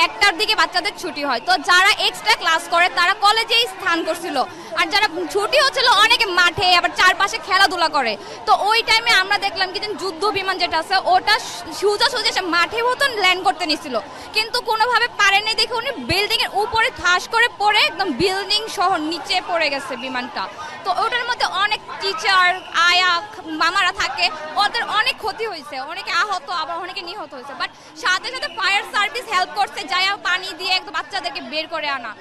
1টার দিকে বাচ্চাদের ছুটি হয়, তো যারা এক্সট্রা ক্লাস করে তারা কলেজেই স্থান করছিল, আর যারা ছুটি হচ্ছিল অনেকে মাঠে আবার চারপাশে খেলাধুলা করে। তো ওই টাইমে আমরা দেখলাম কি যুদ্ধ বিমান যেটা আছে ওটা সোজা সে মাঠে মতন ল্যান্ড করতে নিছিল, কিন্তু কোনোভাবে পারেনি দেখে উনি বিল্ডিং এর উপরে ঠাস করে পড়ে একদম বিল্ডিং সহ নিচে পড়ে গেছে বিমানটা। তো ওটার মধ্যে অনেক টিচার আয়া মামারা থাকে, ওদের অনেক ক্ষতি হয়েছে, অনেকে আহত আবার অনেকে নিহত হয়েছে, বাট সাথে সাথে ফায়ার সার্ভিস হেল্প করছে, যায় পানি দিয়ে একদম বাচ্চাদেরকে বের করে আনা,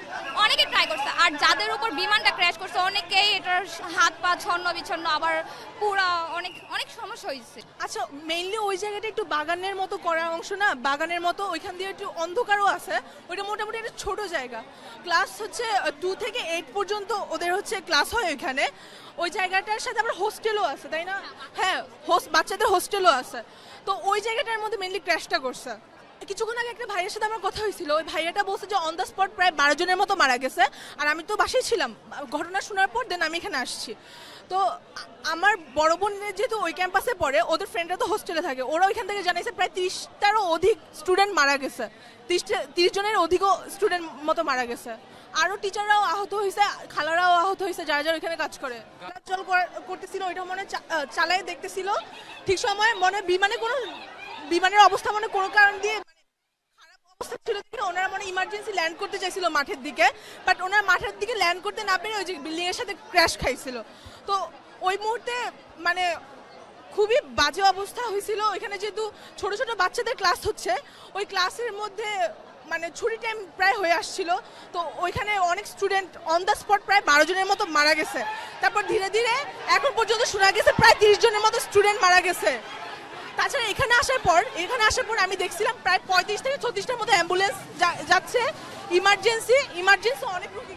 অনেকে ট্রাই করছে। আর যাদের উপর বিমানটা ক্র্যাশ করছে অনেকেই এটার হাত পা ছন্ন বিছন্ন, আবার পুরা অনেক অনেক সমস্যা হয়েছে। আচ্ছা, মেইনলি ওই জায়গাটা একটু বাগানের মতো করা অংশ না, বাগানের মতো, ওইখান দিয়ে একটু অন্ধকারও আছে, ওইটা মোটামুটি একটা ছোট জায়গা। ক্লাস হচ্ছে 2 থেকে 8 পর্যন্ত ওদের হচ্ছে ক্লাস হয় ওইখানে। ওই জায়গাটার সাথে আবার হোস্টেলও আছে, তাই না? হ্যাঁ, বাচ্চাদের হোস্টেলও আছে। তো ওই জায়গাটার মধ্যে মেইনলি ক্র্যাশটা করছে। কিছুক্ষণ আগে একটা ভাইয়ের সাথে আমার কথা হয়েছিল, ওই ভাইয়াটা বলছে যে অন দ্য স্পট প্রায় 12 জনের মতো মারা গেছে। আর আমি তো বাসায় ছিলাম, ঘটনা শোনার পর দেন আমি এখানে আসছি। তো আমার বড় বোনের যেহেতু ওই ক্যাম্পাসে পড়ে, ওদের ফ্রেন্ডরা তো হোস্টেলে থাকে, ওরা ওইখান থেকে জানাইছে প্রায় 30টারও অধিক স্টুডেন্ট মারা গেছে, 30 জনের অধিকও স্টুডেন্ট মতো মারা গেছে। আরও টিচাররাও আহত হয়েছে, খালারাও আহত হয়েছে, যারা যারা ওইখানে কাজ করে। চল করতেছিল ওইটা মনে চালাই দেখতেছিল, ঠিক সময় মনে বিমানের অবস্থা মনে কোনো কারণ দিয়ে খারাপ অবস্থা ছিল, ওনারা মনে ইমার্জেন্সি ল্যান্ড করতে চাইছিল মাঠের দিকে, বাট ওনারা মাঠের দিকে ল্যান্ড করতে না পেরে ওই যে বিল্ডিং এর সাথে ক্র্যাশ খাইছিল। তো ওই মুহূর্তে মানে খুবই বাজে অবস্থা হয়েছিল ওইখানে, যেহেতু ছোট ছোট বাচ্চাদের ক্লাস হচ্ছে, ওই ক্লাসের মধ্যে মানে ছুটি টাইম প্রায় হয়ে আসছিল। তো ওইখানে অনেক স্টুডেন্ট অন দ্য স্পট প্রায় 12 জনের মতো মারা গেছে। তারপর ধীরে ধীরে এখন পর্যন্ত শোনা গেছে প্রায় 30 জনের মতো স্টুডেন্ট মারা গেছে। তাছাড়া এখানে আসার পর আমি দেখছিলাম প্রায় 35 থেকে 36টার মতো অ্যাম্বুলেন্স যাচ্ছে, ইমার্জেন্সি অনেক রোগী